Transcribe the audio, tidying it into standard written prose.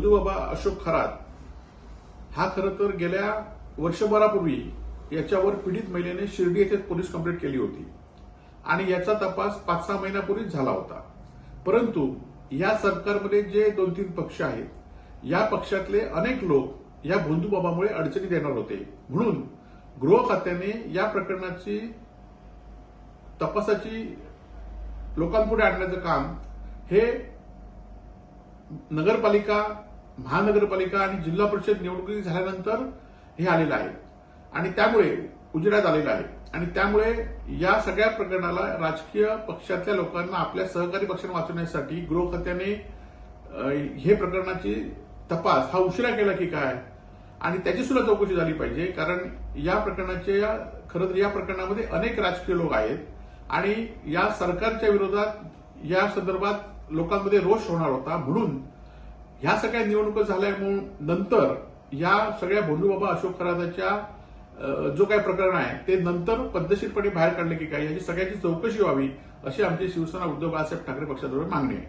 भोंदूबाबा अशोक खरात हा खरं तर गेल्या वर्षभरापूर्वी याच्यावर पीडित महिलेने शिर्डी येथे पोलीस कंप्लेंट केली होती आणि याचा तपास 5-6 महिन्यापूर्वीच झाला होता. परंतु या सरकारमध्ये जे 2-3 पक्ष आहेत या पक्षातले अनेक लोक या भोंदूबाबामुळे अडचणीत येणार होते. म्हणून गृह खात्याने या प्रकरणाची तपासाची लोकांपुढे आणण्याचं काम हे नगरपालिका, महानगरपालिका आणि जिल्हा परिषद निवडणुकी झाल्यानंतर हे आलेलं आहे आणि त्यामुळे उजेडात आलेलं आहे. आणि त्यामुळे या सगळ्या प्रकरणाला राजकीय पक्षातल्या लोकांना आपल्या सहकारी पक्षांना वाचवण्यासाठी गृह खात्याने हे प्रकरणाची तपास हा उशिरा केला की काय आणि त्याची सुद्धा चौकशी झाली पाहिजे. कारण या खरं तर या प्रकरणामध्ये अनेक राजकीय लोक आहेत आणि या सरकारच्या विरोधात या संदर्भात लोकांमध्ये रोष होणार होता. म्हणून ह्या सगळ्या निवडणुका झाल्यामुळे नंतर या सगळ्या भोंदूबाबा अशोक खराताच्या जो काही प्रकरण आहे ते नंतर पद्धतशीरपणे बाहेर काढले की काय याची सगळ्याची चौकशी व्हावी अशी आमची शिवसेना उद्धव बाळासाहेब ठाकरे पक्षाजवळ मागणी आहे.